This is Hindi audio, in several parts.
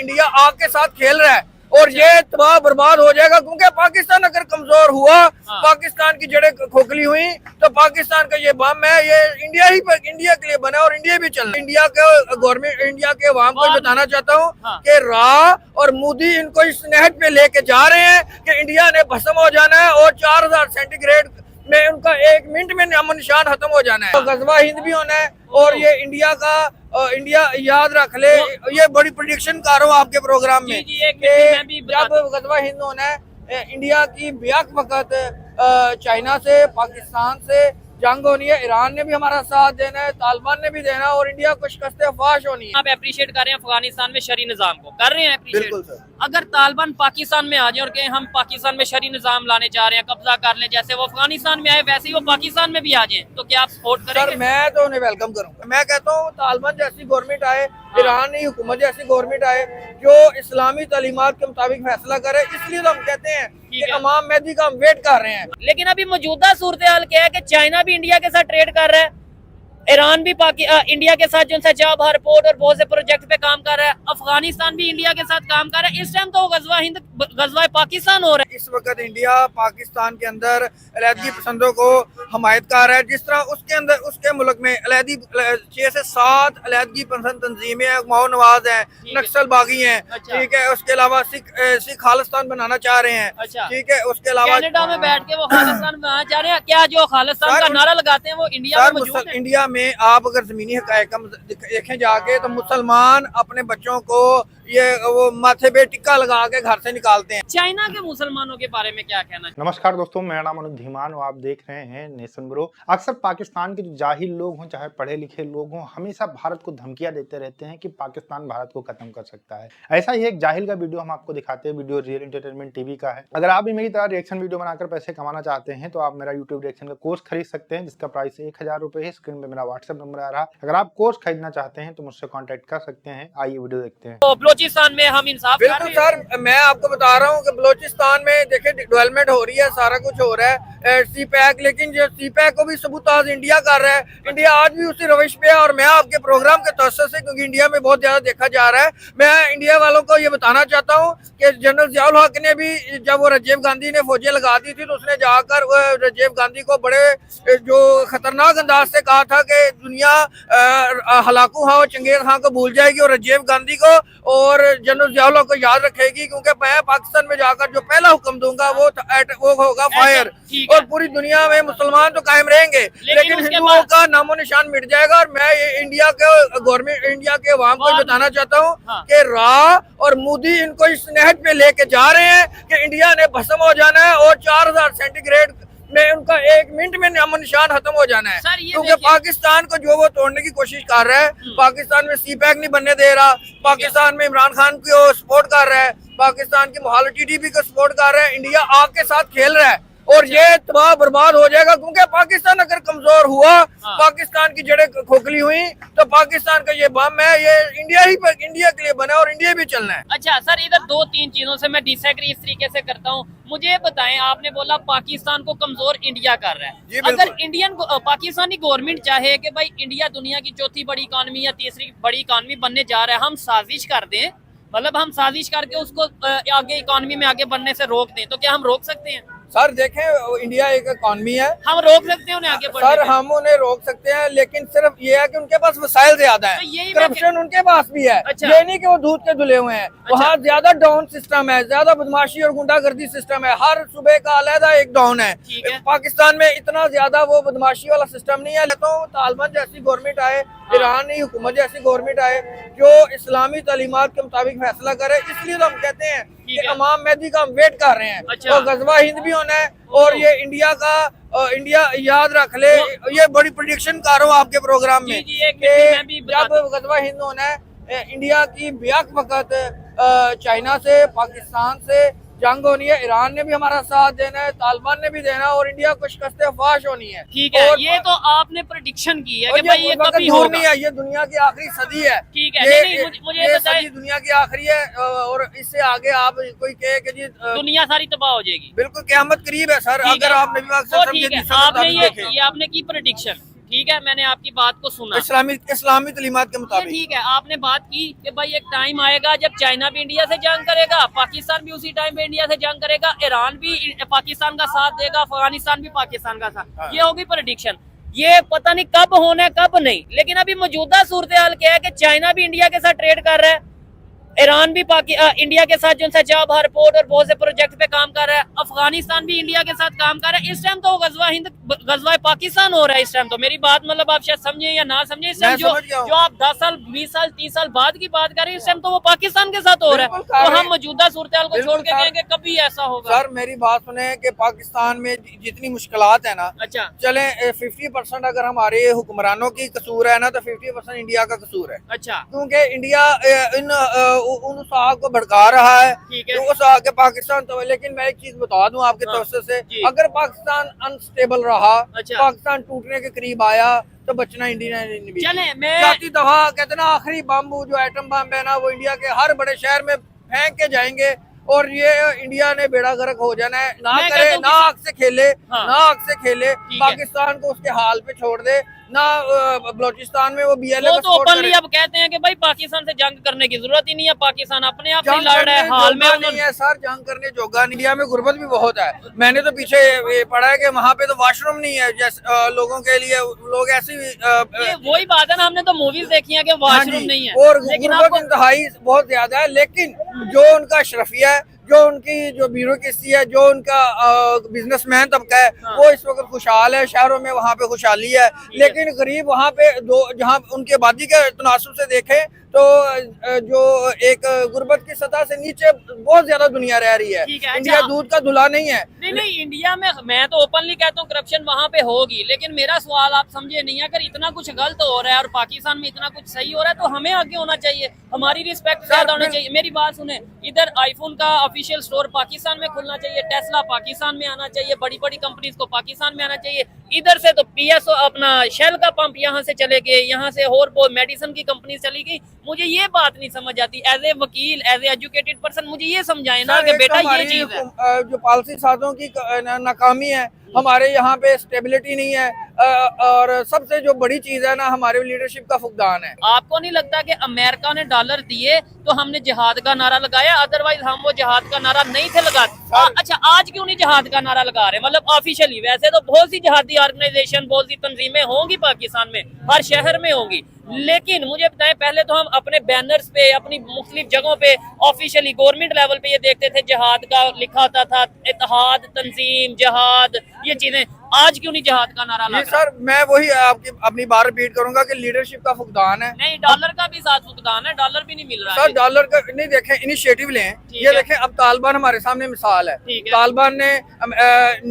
इंडिया आग के साथ खेल रहा है और ये तबाह बर्बाद हो जाएगा, क्योंकि पाकिस्तान अगर कमजोर हुआ, पाकिस्तान की जड़ें खोखली हुई, तो पाकिस्तान का ये बम है, ये इंडिया के लिए बना और इंडिया भी चलना। इंडिया के गवर्नमेंट, इंडिया के अवाम को बताना चाहता हूँ कि राह और मोदी इनको इस नहज पे लेके जा रहे हैं कि इंडिया ने भस्म हो जाना है और 4000 सेंटीग्रेड में उनका 1 मिनट में नामो निशान खत्म हो जाना है। तो गजवा हिंद भी होना है और ये इंडिया याद रख ले, ये बड़ी प्रेडिक्शन कर रहा हूँ आपके प्रोग्राम में कि जब गजवा हिंद होना है, इंडिया की बेहक वक्त चाइना से, पाकिस्तान से जंग होनी है, ईरान ने भी हमारा साथ देना है, तालिबान ने भी देना और इंडिया को शिकस्त फाश होनी है। आप अप्रिशिएट कर रहे हैं अफगानिस्तान में शरी निजाम को, कर रहे हैं अप्रिशिएट। बिल्कुल सर। अगर तालिबान पाकिस्तान में आ जाए और कहें हम पाकिस्तान में शरी निजाम लाने जा रहे हैं, कब्जा कर लें, जैसे वो अफगानिस्तान में आए वैसे ही वो पाकिस्तान में भी आ जाए, तो क्या आप सपोर्ट करेंगे? सर मैं तो उन्हें वेलकम करूंगा। मैं कहता हूँ तालिबान जैसी गवर्नमेंट आए, ईरानी हुकूमत जैसी गवर्नमेंट आए जो इस्लामी तालीमात के मुताबिक फैसला करे, इसलिए तो हम कहते हैं कि इमाम मेहदी का हम वेट कर रहे हैं। लेकिन अभी मौजूदा सूरत हाल क्या है कि चाइना भी इंडिया के साथ ट्रेड कर रहा है, ईरान भी इंडिया के साथ जो चाबहार पोर्ट और बहुत से प्रोजेक्ट पे काम कर रहा है, अफगानिस्तान भी इंडिया के साथ काम कर रहा है। इस टाइम तो गजवा हिंद, गजवा पाकिस्तान हो रहा है। इस वक्त इंडिया पाकिस्तान के अंदर अलहदगी पसंदों को हमायत कर रहा है, जिस तरह उसके अंदर उसके मुल्क में 6 से 7 अलहदगी पसंद तंजीमें हैं, माओ नवाज है, नक्सल बागी हैं, ठीक है। उसके अलावा सिख खालिस्तान बनाना चाह रहे हैं, ठीक है। उसके अलावा कनाडा में बैठ के वो खालिस्तान बनाना चाह रहे हैं। क्या जो खालिस्तान का नारा लगाते हैं वो इंडिया में मौजूद है? इंडिया में आप अगर जमीनी हकायक देखें जाके, तो मुसलमान अपने बच्चों को ये वो माथे पे टिक्का लगा के घर से निकालते हैं। चाइना के मुसलमानों के बारे में क्या कहना है? नमस्कार दोस्तों, मेरा नाम अनुज धीमान और आप देख रहे हैं नेशन ब्रो। अक्सर पाकिस्तान के जो जाहिल लोग हों, चाहे पढ़े लिखे लोग हों, हमेशा भारत को धमकियां देते रहते हैं कि पाकिस्तान भारत को खत्म कर सकता है। ऐसा ही एक जाहिल का वीडियो हम आपको दिखाते हैं। वीडियो रियल एंटरटेनमेंट टीवी का है। अगर आप भी मेरी तरह रिएक्शन वीडियो बनाकर पैसे कमाना चाहते हैं तो आप मेरा यूट्यूब रिएक्शन का कोर्स खरीद सकते हैं, जिसका प्राइस 1000 रुपए है। स्क्रीन पे मेरा व्हाट्सएप नंबर आ रहा है। अगर आप कोर्स खरीदना चाहते हैं तो मुझसे कॉन्टेक्ट कर सकते हैं। आइए वीडियो देखते हैं। तो बलोचिस्तान में हम इंसाफ कर बिल्कुल सर, मैं आपको बता रहा हूँ कि बलोचिस्तान में देखिए डेवलपमेंट हो रही है, सारा कुछ हो रहा है, सी पैक, लेकिन जो सी पैक को भी सबूताज इंडिया कर रहा है। इंडिया आज भी उसी रविश पे है और मैं आपके प्रोग्राम के तवज्जुह से, क्योंकि इंडिया में बहुत ज्यादा देखा जा रहा है, मैं इंडिया वालों को ये बताना चाहता हूँ कि जनरल जियाउल हक ने भी, जब वो राजीव गांधी ने फौजें लगा दी थी, तो उसने जाकर राजीव गांधी को बड़े जो खतरनाक अंदाज से कहा था कि दुनिया हलाकू खां और चंगेज खां को भूल जाएगी और राजीव गांधी को और जनरल जियाउल हक को याद रखेगी, क्योंकि मैं पाकिस्तान में जाकर जो पहला हुक्म दूंगा वो होगा फायर, और पूरी दुनिया में मुसलमान तो कायम रहेंगे लेकिन हिंदुओं का नामो निशान मिट जाएगा। और मैं इंडिया के गवर्नमेंट, इंडिया के अवाम को बताना चाहता हूँ कि राह और मोदी इनको इस नहज पे लेके जा रहे हैं कि इंडिया ने भस्म हो जाना है और 4000 सेंटीग्रेड में उनका 1 मिनट में नामो निशान खत्म हो जाना है, क्योंकि पाकिस्तान को जो वो तोड़ने की कोशिश कर रहा है, पाकिस्तान में सी पैक नहीं बनने दे रहा, पाकिस्तान में इमरान खान को सपोर्ट कर रहा है, पाकिस्तान की मोहाली टीडीपी को सपोर्ट कर रहा है, इंडिया आग के साथ खेल रहा है और ये तबाह बर्बाद हो जाएगा, क्योंकि पाकिस्तान अगर कमजोर हुआ, पाकिस्तान की जड़ें खोखली हुई, तो पाकिस्तान का ये बम है, ये इंडिया के लिए बना और इंडिया भी चलना है। अच्छा सर, इधर 2-3 चीजों से मैं डिसएग्री इस तरीके से करता हूँ। मुझे बताएं, आपने बोला पाकिस्तान को कमजोर इंडिया कर रहा है। अगर पाकिस्तानी गवर्नमेंट चाहे कि भाई इंडिया दुनिया की चौथी बड़ी इकॉनमी या तीसरी बड़ी इकॉनमी बनने जा रहा है, हम साजिश कर दें, मतलब हम साजिश करके उसको आगे इकॉनमी में आगे बढ़ने से रोक दें, तो क्या हम रोक सकते हैं? सर देखें, इंडिया एक इकॉनमी है, हम रोक सकते हैं उन्हें आगे बढ़ने। सर हम उन्हें रोक सकते हैं, लेकिन सिर्फ ये है कि उनके पास वसाइल ज्यादा है, तो करप्शन उनके पास भी है। अच्छा। ये नहीं कि वो दूध के धुले हुए हैं। वहाँ ज्यादा डाउन सिस्टम है, ज्यादा बदमाशी और गुंडागर्दी सिस्टम है, हर सूबे का अलग एक डाउन है। पाकिस्तान में इतना ज्यादा वो बदमाशी वाला सिस्टम नहीं है। तो तालिबान जैसी गवर्नमेंट आए, ईरानी हुकूमत जैसी गवर्नमेंट आए जो इस्लामी तालीमात के मुताबिक फैसला करे, इसलिए तो हम कहते हैं कि इमाम मेहदी का हम वेट कर रहे हैं। तो गजवा हिंद भी होना है और ये इंडिया याद रख ले, ये बड़ी प्रेडिक्शन कर रहा हूँ आपके प्रोग्राम में कि जब गजवा हिंद होना है, इंडिया की बेहक वक्त चाइना से, पाकिस्तान से जंग होनी है, ईरान ने भी हमारा साथ देना है, तालिबान ने भी देना और इंडिया को शिकस्त फाश होनी है। ठीक है, ये तो आपने प्रेडिक्शन की है कि भाई ये कभी होगा नहीं है, ये दुनिया की आखिरी सदी है। ठीक है, मुझे सदी दुनिया की आखिरी है और इससे आगे आप कोई कहे कि जी दुनिया सारी तबाह हो जाएगी। बिल्कुल क़यामत करीब है सर, अगर आप आपने की प्रेडिक्शन। ठीक है, मैंने आपकी बात को सुना। इस्लामी तालीमात के ये मुताबिक। ठीक है, आपने बात की कि भाई एक टाइम आएगा जब चाइना भी इंडिया से जंग करेगा, पाकिस्तान भी उसी टाइम पे इंडिया से जंग करेगा, ईरान भी पाकिस्तान का साथ देगा, अफगानिस्तान भी पाकिस्तान का साथ। ये होगी प्रेडिक्शन। ये पता नहीं कब होना है कब नहीं, लेकिन अभी मौजूदा सूरत हाल क्या है कि चाइना भी इंडिया के साथ ट्रेड कर रहा है, ईरान भी इंडिया के साथ जो चाबहार पोर्ट और बहुत से प्रोजेक्ट पे काम कर रहा है, अफगानिस्तान भी इंडिया के साथ काम कर रहा है। इस टाइम तो गजवा पाकिस्तान हो रहा है। इस टाइम तो मेरी बात मतलब आप शायद समझे या ना समझे, इस टाइम जो आप 10 साल 20 साल 30 साल बाद की बात कर रहे हैं, इस टाइम तो वो पाकिस्तान के साथ हो रहा है। तो हम मौजूदा सूरत हाल को छोड़ के कहेंगे कभी ऐसा होगा? सर मेरी बात सुने कि पाकिस्तान में जितनी मुश्किलात है ना, अच्छा चले 50% अगर हमारे हुक्मरानों की कसूर है ना, तो 50% इंडिया का कसूर है। अच्छा क्योंकि इंडिया उन साहब को भड़का रहा है, ठीक है। तो उस आगे पाकिस्तान तो। लेकिन मैं एक चीज बता दूं आपके तवज्जो से, जी। अगर पाकिस्तान अनस्टेबल रहा, अच्छा। पाकिस्तान टूटने के करीब आया, तो बचना इंडिया ने भी। चले मैं जाती दफा कहते ना, आखिरी बम जो एटम बम है ना, वो इंडिया के हर बड़े शहर में फेंक के जाएंगे और ये इंडिया ने बेड़ा गर्क हो जाना है। ना मैं करे, कहता हूं ना आग से खेले, हाँ। ना आग से खेले, ठीक है। पाकिस्तान को उसके हाल पे छोड़ दे ना। बलोचिस्तान में वो BLA वो का तो सपोर्ट ओपनली करे। अब कहते हैं कि भाई पाकिस्तान से जंग करने की जरूरत ही नहीं है, पाकिस्तान अपने आप नहीं जंग लड़ रहा है। करने हाल में जोगा नहीं है सर, जंग करने जोगा। इंडिया में गुर्बत भी बहुत है। मैंने तो पीछे ये पढ़ा है कि वहाँ पे तो वॉशरूम नहीं है, जैसे लोगों के लिए। लोग ऐसी ये वही बात है ना, हमने तो मूवीज देखी है कि हाँ वॉशरूम जी, नहीं है, और लेकिन गुर्बत आपको इंतहाई बहुत ज्यादा है। लेकिन जो उनका अशरफिया है, जो उनकी जो ब्यूरोक्रेसी है, जो उनका बिजनेसमैन तबका है, हाँ। वो इस वक्त खुशहाल है। शहरों में वहाँ पे खुशहाली है, लेकिन गरीब वहाँ पे जहाँ उनकी आबादी के तनासुब से देखें तो जो एक गुर्बत की सतह से नीचे बहुत ज्यादा दुनिया रह रही है। ठीक है, इंडिया अच्छा। दूध का धुला नहीं है। नहीं इंडिया में मैं तो ओपनली कहता हूँ करप्शन वहाँ पे होगी, लेकिन मेरा सवाल आप समझे नहीं, अगर इतना कुछ गलत हो रहा है और पाकिस्तान में इतना कुछ सही हो रहा है, तो हमें आगे होना चाहिए, हमारी रिस्पेक्ट ज्यादा होनी चाहिए। मेरी बात सुने, इधर आईफोन का ऑफिशियल स्टोर पाकिस्तान में खुलना चाहिए, टेस्ला पाकिस्तान में आना चाहिए, बड़ी बड़ी कंपनीज को पाकिस्तान में आना चाहिए। इधर से तो PSO अपना शेल का पंप यहाँ से चले गए, यहाँ से और वो मेडिसिन की कंपनी चली गई। मुझे ये बात नहीं समझ आती, एज ए वकील, एज ए एजुकेटेड पर्सन, मुझे ये समझाए ना कि बेटा ये चीज है। जो पॉलिसी साजों की नाकामी है, हमारे यहाँ पे स्टेबिलिटी नहीं है, और सबसे जो बड़ी चीज है ना, हमारे लीडरशिप का फुकदान है। आपको नहीं लगता कि अमेरिका ने डॉलर दिए तो हमने जिहाद का नारा लगाया, अदरवाइज हम वो जिहाद का नारा नहीं थे लगाते? अच्छा आज क्यों नहीं जिहाद का नारा लगा रहे, मतलब ऑफिशियली? वैसे तो बहुत सी जिहादी ऑर्गेनाइजेशन, बहुत सी तंजीमें होंगी पाकिस्तान में, हर शहर में होंगी, लेकिन मुझे बताएं, पहले तो हम अपने बैनर्स पे, अपनी मुख्तलिफ जगहों पे ऑफिशियली गवर्नमेंट लेवल पे ये देखते थे, जिहाद का लिखा होता था, इत्तेहाद, तंजीम, जिहाद, ये चीजें। आज क्यों नहीं जिहाद का नारा लगा? सर मैं वही आपकी अपनी बात रिपीट करूंगा कि लीडरशिप का फुकदान है। नहीं, डॉलर का भी साथ फुकदान है, डॉलर भी नहीं मिल रहा सर है। डॉलर का नहीं, देखें इनिशिएटिव लें। ये है। देखें, अब तालिबान हमारे सामने मिसाल है। ठीक है। तालिबान ने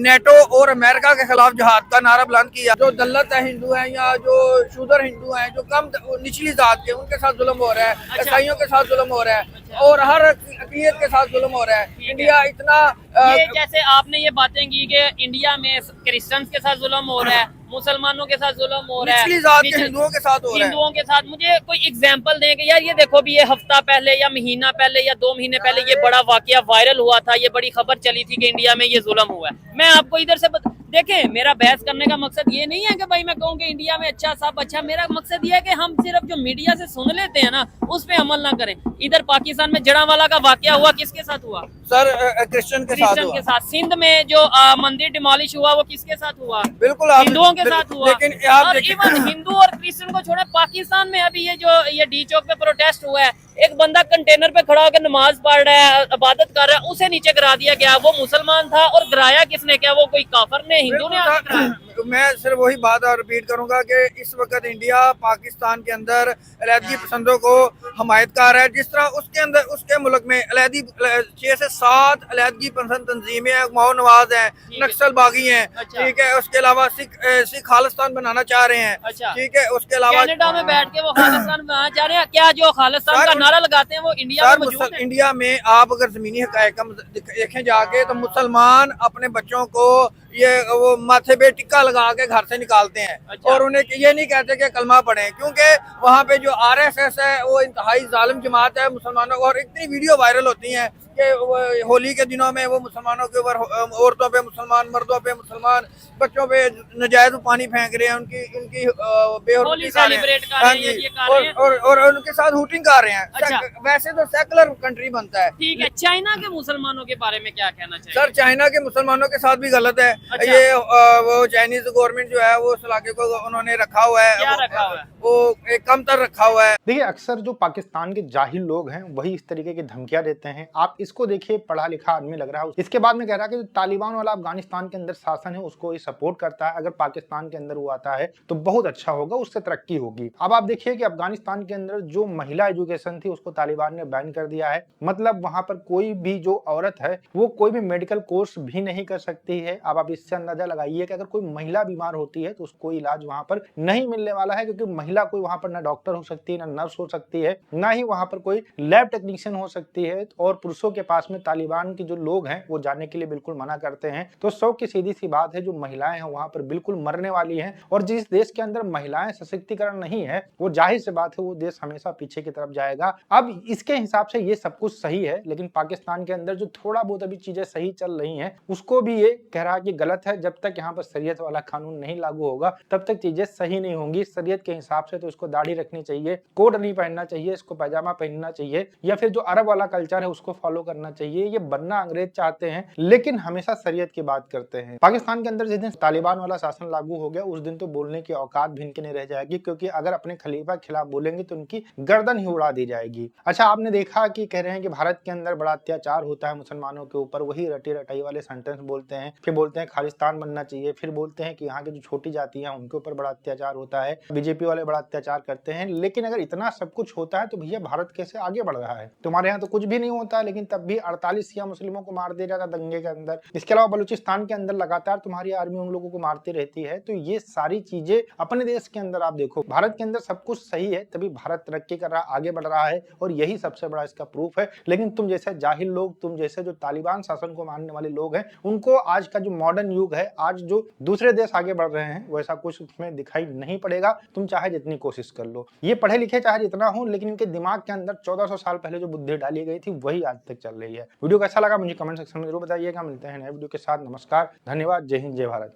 नेटो और अमेरिका के खिलाफ जिहाद का नारा बुलंद किया। जो दल्लत है हिंदू हैं, या जो शूदर हिंदू हैं, जो कम निचली जात के, उनके साथ जुल्म हो रहा है, अच्छा। ईसाइयों के साथ जुल्म हो रहा है, अच्छा। और हर अक़लियत के साथ जुल्म हो रहा है। इंडिया इतना ये जैसे आपने ये बातें की कि इंडिया में क्रिश्चियंस के साथ जुल्म हो रहा है, मुसलमानों के साथ जुल्म हो रहा है, निचली जात के हिंदुओं के साथ हो रहा है। हिंदुओं के साथ। मुझे कोई एग्जांपल दें कि यार ये देखो भी, ये हफ्ता पहले या महीना पहले या 2 महीने पहले ये बड़ा वाकया वायरल हुआ था, ये बड़ी खबर चली थी कि इंडिया में ये जुल्म हुआ है। मैं आपको इधर से देखें, मेरा बहस करने का मकसद ये नहीं है कि भाई मैं कहूँ कि इंडिया में अच्छा सब अच्छा। मेरा मकसद ये है कि हम सिर्फ जो मीडिया से सुन लेते हैं ना, उस पे अमल ना करें। इधर पाकिस्तान में जड़ावाला का वाकया हुआ, किसके साथ हुआ? सर क्रिश्चियन के साथ। सिंध में जो मंदिर डिमोलिश हुआ, वो किसके साथ हुआ? बिल्कुल हिंदुओं के साथ हुआ। लेकिन आप और इवन हिंदू और क्रिश्चियन को छोड़े, पाकिस्तान में अभी ये डी चौक पे प्रोटेस्ट हुआ है, एक बंदा कंटेनर पे खड़ा होकर नमाज पढ़ रहा है, इबादत कर रहा है, उसे नीचे गिरा दिया गया। वो मुसलमान था और गिराया किसने? क्या वो कोई काफर ने, हिंदू ने आके गिराया? मैं सिर्फ वही बात रिपीट करूंगा कि इस वक्त इंडिया पाकिस्तान के अंदर अलहदगी पसंदों को हमायत कर रहा है। जिस तरह उसके अंदर, उसके मुल्क में 6 से 7 अलहदगी पसंद तंजीमें हैं, माओ नवाज हैं, नक्सल बागी हैं। अच्छा। ठीक है, उसके अलावा सिख खालिस्तान बनाना चाह रहे हैं। अच्छा। ठीक है, उसके अलावा कनाडा में बैठ के वो खालिस्तान बनाना चाह रहे हैं। क्या जो खालिस्तान का नारा लगाते हैं वो इंडिया में मौजूद है? इंडिया में आप अगर जमीनी हकायक देखें जाके, तो मुसलमान अपने बच्चों को वो माथे पे टिक्का लगा के घर से निकालते हैं। अच्छा। और उन्हें ये नहीं कहते कि कलमा पढ़ें, क्योंकि वहाँ पे जो RSS है वो इंतहाई जालिम जमात है मुसलमानों को। और इतनी वीडियो वायरल होती हैं कि होली के दिनों में वो मुसलमानों के ऊपर औरतों पे मुसलमान, मर्दों पे मुसलमान, बच्चों पे नजायज पानी फेंक रहे हैं, उनकी उनकी बेहुरमती होली कर रहे सेलिब्रेट हैं। कर रहे हैं, ये कर रहे हैं। और उनके साथ हूटिंग कर रहे हैं। अच्छा। वैसे तो सेकुलर कंट्री बनता है। ठीक है, चाइना के मुसलमानों के बारे में क्या कहना चाहिए? सर चाइना के मुसलमानों के साथ भी गलत है। अच्छा। ये वो चाइनीज गवर्नमेंट जो है वो उस इलाके को उन्होंने रखा हुआ है, क्या रखा हुआ है? वो एक कमतर रखा हुआ है। देखिए अक्सर जो पाकिस्तान के जाहिल लोग हैं वही इस तरीके की धमकियां देते हैं। आप इसको देखिए, पढ़ा लिखा आदमी लग रहा है, इसके बाद में कह रहा है कि जो तालिबान वाला अफगानिस्तान के अंदर शासन है उसको ये सपोर्ट करता है, अगर पाकिस्तान के अंदर वो आता है तो बहुत अच्छा होगा, उससे तरक्की होगी। अब आप देखिए कि अफगानिस्तान के अंदर जो महिला एजुकेशन थी उसको तालिबान ने बैन कर दिया है। मतलब वहां पर कोई भी जो औरत है वो कोई भी मेडिकल कोर्स भी नहीं कर सकती है। अब आप इससे अंदाजा लगाइए कि अगर कोई महिला बीमार होती है तो उसको इलाज वहां पर नहीं मिलने वाला है, क्योंकि महिला कोई वहां पर ना डॉक्टर हो सकती है, ना नर्स हो सकती है, ना ही वहां पर कोई लैब टेक्नीशियन हो सकती है। और पुरुषों के पास में तालिबान के जो लोग हैं वो जाने के लिए बिल्कुल मना करते हैं। तो सौ की सीधी सी बात है, जो महिलाएं हैं वहां पर बिल्कुल मरने वाली हैं। और जिस देश के अंदर महिलाएं सशक्तिकरण नहीं है वो जाहिर सी बात है वो देश हमेशा पीछे की तरफ जाएगा। अब इसके हिसाब से ये सब कुछ सही है, लेकिन पाकिस्तान के अंदर जो थोड़ा बहुत अभी चीजें सही चल रही हैं उसको भी ये कह रहा है कि गलत है। जब तक यहाँ पर शरीयत वाला कानून नहीं लागू होगा तब तक चीजें सही नहीं होंगी। शरीयत के हिसाब से तो इसको दाढ़ी रखनी चाहिए, कोट नहीं पहनना चाहिए, इसको पैजामा पहनना चाहिए, या फिर जो अरब वाला कल्चर है उसको फॉलो करना चाहिए। ये बनना अंग्रेज चाहते हैं लेकिन हमेशा शरीयत की बात करते हैं। पाकिस्तान के अंदर जिस दिन तालिबान वाला शासन लागू हो गया उस दिन तो बोलने की औकात भी इनकी नहीं रह जाएगी, क्योंकि अगर अपने खलीफा के खिलाफ बोलेंगे तो उनकी गर्दन ही उड़ा दी जाएगी। अच्छा, आपने देखा कि कह रहे हैं कि भारत के अंदर बड़ा अत्याचार होता है मुसलमानों के ऊपर, वही रटी रटाई वाले सेंटेंस बोलते हैं, फिर बोलते हैं खालिस्तान बनना चाहिए, फिर बोलते हैं कि यहाँ की जो छोटी जातियां हैं उनके ऊपर बड़ा अत्याचार होता है, बीजेपी वाले बड़ा अत्याचार करते हैं। लेकिन अगर इतना सब कुछ होता है तो भैया भारत कैसे आगे बढ़ रहा है? तुम्हारे यहाँ तो कुछ भी नहीं होता है लेकिन तब भी 48 शिया मुस्लिमों को मार दिया जाता दंगे के अंदर। इसके अलावा बलूचिस्तान के अंदर लगातार तुम्हारी आर्मी उन लोगों को मारती रहती है। तो ये सारी चीजें अपने देश के अंदर आप देखो, भारत के अंदर सब कुछ सही है तभी भारत तरक्की कर रहा, आगे बढ़ रहा है, और यही सबसे बड़ा इसका प्रूफ है। लेकिन तुम जैसे जाहिल लोग, तुम जैसे जो तालिबान शासन को मानने वाले लोग हैं, उनको आज का जो मॉडर्न युग है, आज जो दूसरे देश आगे बढ़ रहे हैं वैसा कुछ उसमें दिखाई नहीं पड़ेगा, तुम चाहे जितनी कोशिश कर लो। ये पढ़े लिखे चाहे जितना हो, लेकिन इनके दिमाग के अंदर 1400 साल पहले जो बुद्धि डाली गई थी वही आज तक चल रही है। वीडियो कैसा लगा मुझे कमेंट सेक्शन में जरूर बताइएगा। मिलते हैं नए वीडियो के साथ। नमस्कार, धन्यवाद, जय हिंद, जय भारत।